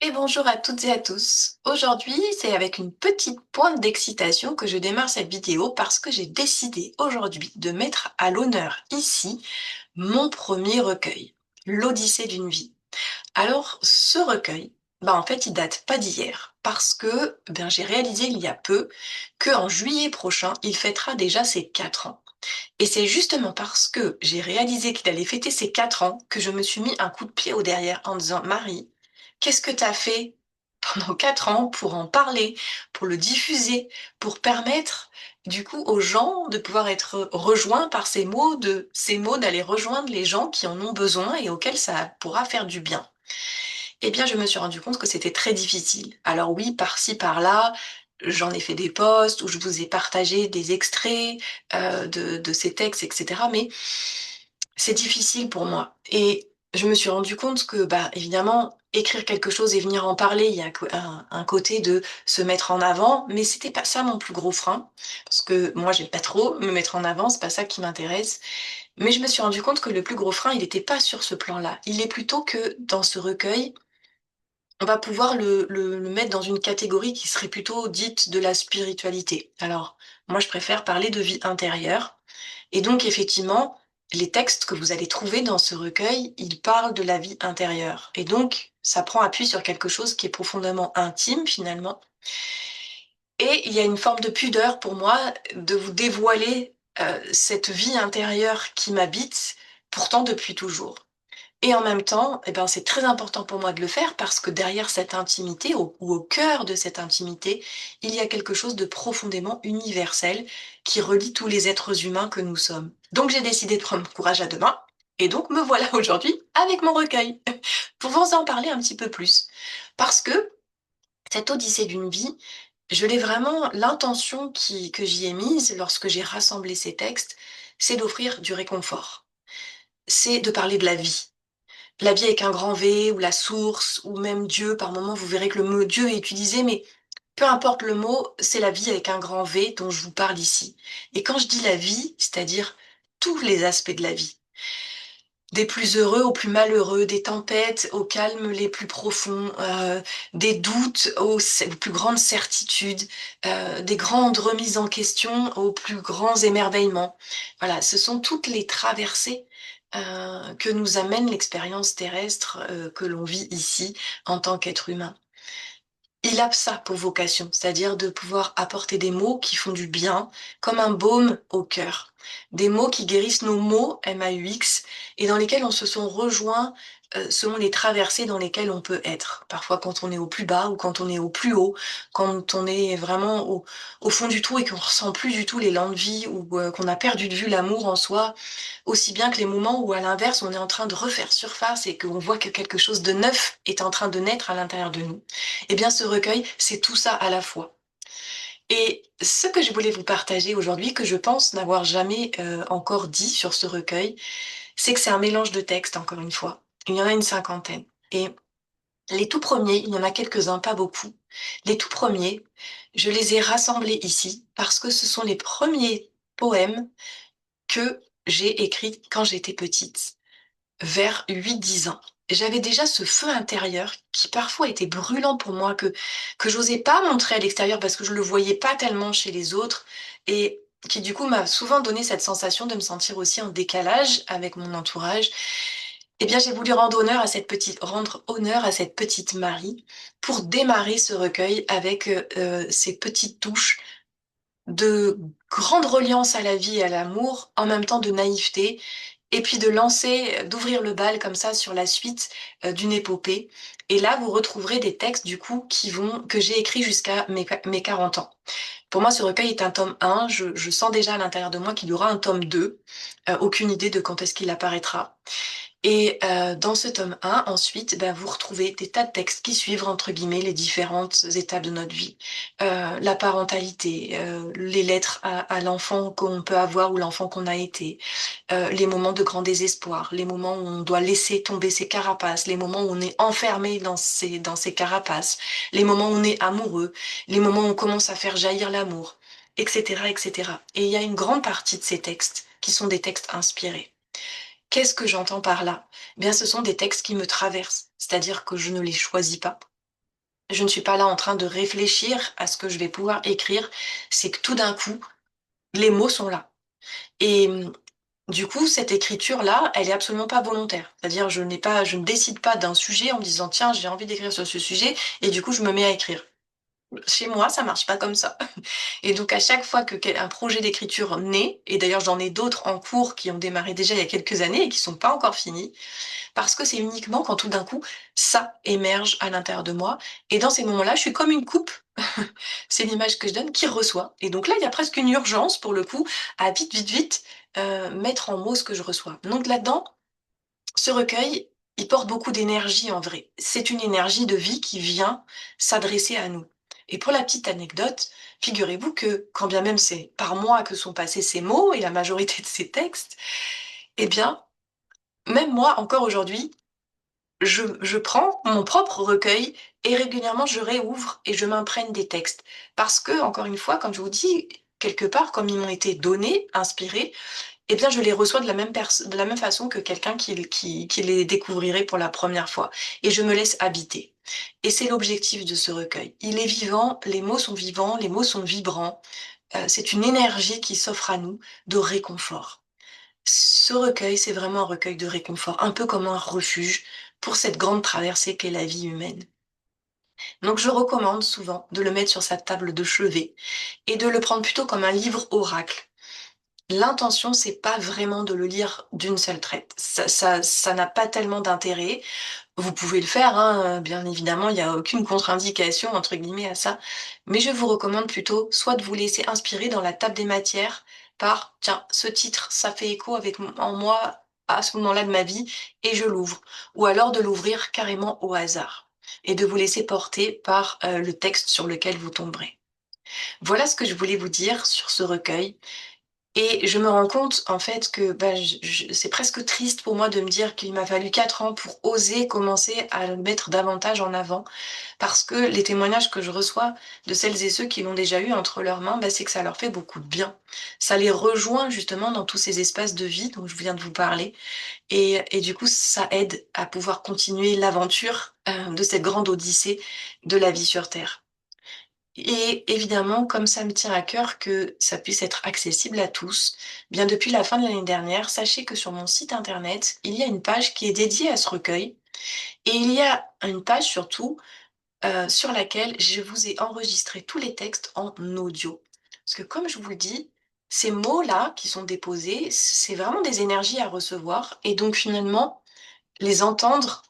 Et bonjour à toutes et à tous. Aujourd'hui, c'est avec une petite pointe d'excitation que je démarre cette vidéo parce que j'ai décidé aujourd'hui de mettre à l'honneur ici mon premier recueil, l'Odyssée d'une vie. Alors, ce recueil, en fait, il date pas d'hier parce que j'ai réalisé il y a peu qu'en juillet prochain, il fêtera déjà ses 4 ans. Et c'est justement parce que j'ai réalisé qu'il allait fêter ses 4 ans que je me suis mis un coup de pied au derrière en disant, Marie, qu'est-ce que t'as fait pendant 4 ans pour en parler, pour le diffuser, pour permettre du coup aux gens de pouvoir être rejoints par ces mots d'aller rejoindre les gens qui en ont besoin et auxquels ça pourra faire du bien. Eh bien, je me suis rendu compte que c'était très difficile. Alors oui, par-ci, par-là, j'en ai fait des posts où je vous ai partagé des extraits de ces textes, etc. Mais c'est difficile pour moi. Et je me suis rendu compte que, évidemment, écrire quelque chose et venir en parler, il y a un côté de se mettre en avant, mais c'était pas ça mon plus gros frein. Parce que moi, j'aime pas trop me mettre en avant, c'est pas ça qui m'intéresse. Mais je me suis rendu compte que le plus gros frein, il n'était pas sur ce plan-là. Il est plutôt que dans ce recueil, on va pouvoir le mettre dans une catégorie qui serait plutôt dite de la spiritualité. Alors, moi, je préfère parler de vie intérieure. Et donc, effectivement, les textes que vous allez trouver dans ce recueil, ils parlent de la vie intérieure. Et donc, ça prend appui sur quelque chose qui est profondément intime, finalement. Et il y a une forme de pudeur pour moi de vous dévoiler cette vie intérieure qui m'habite, pourtant depuis toujours. Et en même temps, c'est très important pour moi de le faire parce que derrière cette intimité, ou au cœur de cette intimité, il y a quelque chose de profondément universel qui relie tous les êtres humains que nous sommes. Donc j'ai décidé de prendre mon courage à deux mains, et donc me voilà aujourd'hui avec mon recueil, pour vous en parler un petit peu plus. Parce que cette odyssée d'une vie, je l'ai vraiment, l'intention que j'y ai mise lorsque j'ai rassemblé ces textes, c'est d'offrir du réconfort. C'est de parler de la vie avec un grand V, ou la source, ou même Dieu. Par moments, vous verrez que le mot Dieu est utilisé, mais peu importe le mot, c'est la vie avec un grand V dont je vous parle ici. Et quand je dis la vie, c'est-à-dire tous les aspects de la vie. Des plus heureux aux plus malheureux, des tempêtes aux calmes les plus profonds, des doutes aux plus grandes certitudes, des grandes remises en question aux plus grands émerveillements. Voilà, ce sont toutes les traversées que nous amène l'expérience terrestre que l'on vit ici en tant qu'être humain. Il a ça pour vocation, c'est-à-dire de pouvoir apporter des mots qui font du bien, comme un baume au cœur. Des mots qui guérissent nos maux, M-A-U-X, et dans lesquels on se sent rejoint selon les traversées dans lesquelles on peut être. Parfois quand on est au plus bas ou quand on est au plus haut, quand on est vraiment au fond du trou et qu'on ressent plus du tout l'élan de vie ou qu'on a perdu de vue l'amour en soi, aussi bien que les moments où à l'inverse on est en train de refaire surface et qu'on voit que quelque chose de neuf est en train de naître à l'intérieur de nous. Eh bien, ce recueil, c'est tout ça à la fois. Et ce que je voulais vous partager aujourd'hui, que je pense n'avoir jamais encore dit sur ce recueil, c'est que c'est un mélange de textes, encore une fois. Il y en a une cinquantaine. Et les tout premiers, il y en a quelques-uns, pas beaucoup. Les tout premiers, je les ai rassemblés ici parce que ce sont les premiers poèmes que j'ai écrits quand j'étais petite, vers 8 10 ans. J'avais déjà ce feu intérieur qui parfois était brûlant pour moi, que j'osais pas montrer à l'extérieur parce que je le voyais pas tellement chez les autres et qui du coup m'a souvent donné cette sensation de me sentir aussi en décalage avec mon entourage. Eh bien, j'ai voulu rendre honneur à cette petite Marie pour démarrer ce recueil avec ces petites touches de grande reliance à la vie et à l'amour, en même temps de naïveté, et puis d'ouvrir le bal comme ça sur la suite d'une épopée. Et là, vous retrouverez des textes du coup que j'ai écrits jusqu'à mes 40 ans. Pour moi, ce recueil est un tome 1. Je sens déjà à l'intérieur de moi qu'il y aura un tome 2. Aucune idée de quand est-ce qu'il apparaîtra. Et dans ce tome 1, ensuite, vous retrouvez des tas de textes qui suivent, entre guillemets, les différentes étapes de notre vie. La parentalité, les lettres à l'enfant qu'on peut avoir ou l'enfant qu'on a été, les moments de grand désespoir, les moments où on doit laisser tomber ses carapaces, les moments où on est enfermé dans ses carapaces, les moments où on est amoureux, les moments où on commence à faire jaillir l'amour, etc., etc. Et il y a une grande partie de ces textes qui sont des textes inspirés. Qu'est-ce que j'entends par là? Eh bien, ce sont des textes qui me traversent, c'est-à-dire que je ne les choisis pas. Je ne suis pas là en train de réfléchir à ce que je vais pouvoir écrire. C'est que tout d'un coup, les mots sont là. Et du coup, cette écriture-là, elle est absolument pas volontaire. C'est-à-dire, je ne décide pas d'un sujet en me disant, tiens, j'ai envie d'écrire sur ce sujet, et du coup, je me mets à écrire. Chez moi, ça marche pas comme ça. Et donc, à chaque fois que un projet d'écriture naît, et d'ailleurs, j'en ai d'autres en cours qui ont démarré déjà il y a quelques années et qui sont pas encore finis, parce que c'est uniquement quand tout d'un coup, ça émerge à l'intérieur de moi. Et dans ces moments-là, je suis comme une coupe, c'est l'image que je donne, qui reçoit. Et donc là, il y a presque une urgence, pour le coup, à vite, vite, vite mettre en mots ce que je reçois. Donc là-dedans, ce recueil, il porte beaucoup d'énergie en vrai. C'est une énergie de vie qui vient s'adresser à nous. Et pour la petite anecdote, figurez-vous que, quand bien même c'est par moi que sont passés ces mots et la majorité de ces textes, eh bien, même moi, encore aujourd'hui, je prends mon propre recueil et régulièrement je réouvre et je m'imprègne des textes. Parce que, encore une fois, comme je vous dis, quelque part, comme ils m'ont été donnés, inspirés, eh bien, je les reçois de la même façon que quelqu'un qui les découvrirait pour la première fois. Et je me laisse habiter. Et c'est l'objectif de ce recueil. Il est vivants, les mots sont vibrants. C'est une énergie qui s'offre à nous de réconfort. Ce recueil, c'est vraiment un recueil de réconfort, un peu comme un refuge pour cette grande traversée qu'est la vie humaine. Donc je recommande souvent de le mettre sur sa table de chevet et de le prendre plutôt comme un livre oracle. L'intention, c'est pas vraiment de le lire d'une seule traite. Ça n'a pas tellement d'intérêt. Vous pouvez le faire, hein, bien évidemment, il n'y a aucune contre-indication, entre guillemets, à ça. Mais je vous recommande plutôt soit de vous laisser inspirer dans la table des matières par, tiens, ce titre, ça fait écho en moi à ce moment-là de ma vie, et je l'ouvre. Ou alors de l'ouvrir carrément au hasard et de vous laisser porter par le texte sur lequel vous tomberez. Voilà ce que je voulais vous dire sur ce recueil. Et je me rends compte en fait que bah, c'est presque triste pour moi de me dire qu'il m'a fallu 4 ans pour oser commencer à le mettre davantage en avant, parce que les témoignages que je reçois de celles et ceux qui l'ont déjà eu entre leurs mains, bah, c'est que ça leur fait beaucoup de bien. Ça les rejoint justement dans tous ces espaces de vie dont je viens de vous parler, et du coup ça aide à pouvoir continuer l'aventure de cette grande odyssée de la vie sur Terre. Et évidemment, comme ça me tient à cœur que ça puisse être accessible à tous, bien depuis la fin de l'année dernière, sachez que sur mon site internet, il y a une page qui est dédiée à ce recueil et il y a une page surtout sur laquelle je vous ai enregistré tous les textes en audio. Parce que comme je vous le dis, ces mots-là qui sont déposés, c'est vraiment des énergies à recevoir et donc finalement, les entendre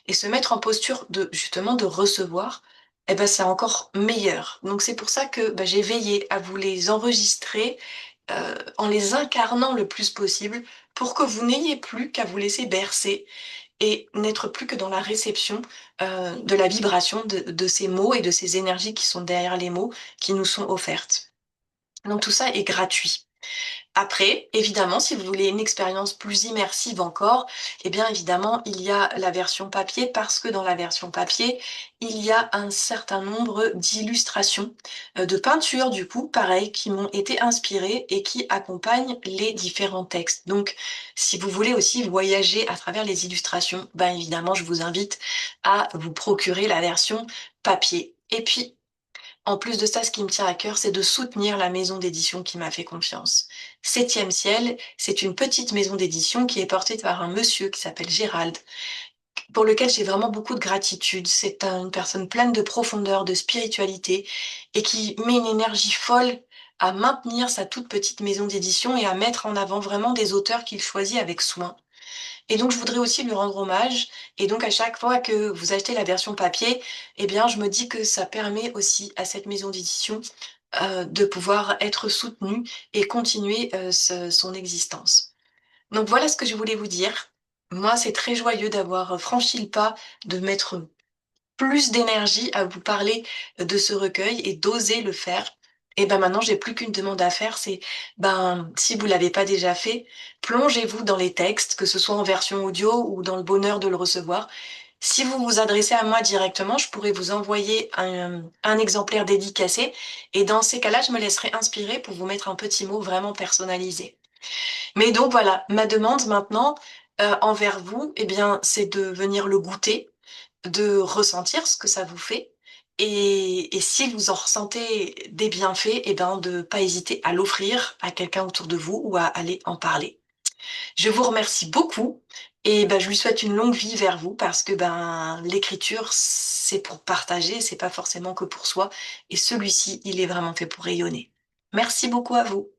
et se mettre en posture de justement de recevoir, eh ben c'est encore meilleur. Donc c'est pour ça que bah, j'ai veillé à vous les enregistrer en les incarnant le plus possible pour que vous n'ayez plus qu'à vous laisser bercer et n'être plus que dans la réception de la vibration de ces mots et de ces énergies qui sont derrière les mots qui nous sont offertes. Donc tout ça est gratuit. Après, évidemment, si vous voulez une expérience plus immersive encore, eh bien évidemment, il y a la version papier parce que dans la version papier, il y a un certain nombre d'illustrations, de peintures du coup, pareil, qui m'ont été inspirées et qui accompagnent les différents textes. Donc, si vous voulez aussi voyager à travers les illustrations, ben évidemment, je vous invite à vous procurer la version papier. Et puis, en plus de ça, ce qui me tient à cœur, c'est de soutenir la maison d'édition qui m'a fait confiance. Septième Ciel, c'est une petite maison d'édition qui est portée par un monsieur qui s'appelle Gérald, pour lequel j'ai vraiment beaucoup de gratitude. C'est une personne pleine de profondeur, de spiritualité, et qui met une énergie folle à maintenir sa toute petite maison d'édition et à mettre en avant vraiment des auteurs qu'il choisit avec soin. Et donc, je voudrais aussi lui rendre hommage. Et donc, à chaque fois que vous achetez la version papier, eh bien, je me dis que ça permet aussi à cette maison d'édition de pouvoir être soutenue et continuer son existence. Donc, voilà ce que je voulais vous dire. Moi, c'est très joyeux d'avoir franchi le pas, de mettre plus d'énergie à vous parler de ce recueil et d'oser le faire. Et ben maintenant, j'ai plus qu'une demande à faire, c'est ben si vous l'avez pas déjà fait, plongez-vous dans les textes, que ce soit en version audio ou dans le bonheur de le recevoir. Si vous vous adressez à moi directement, je pourrais vous envoyer un exemplaire dédicacé et dans ces cas-là, je me laisserai inspirer pour vous mettre un petit mot vraiment personnalisé. Mais donc voilà, ma demande maintenant envers vous, eh bien, c'est de venir le goûter, de ressentir ce que ça vous fait. Et si vous en ressentez des bienfaits, eh ben, de pas hésiter à l'offrir à quelqu'un autour de vous ou à aller en parler. Je vous remercie beaucoup et ben, je lui souhaite une longue vie vers vous parce que ben, l'écriture, c'est pour partager, c'est pas forcément que pour soi. Et celui-ci, il est vraiment fait pour rayonner. Merci beaucoup à vous.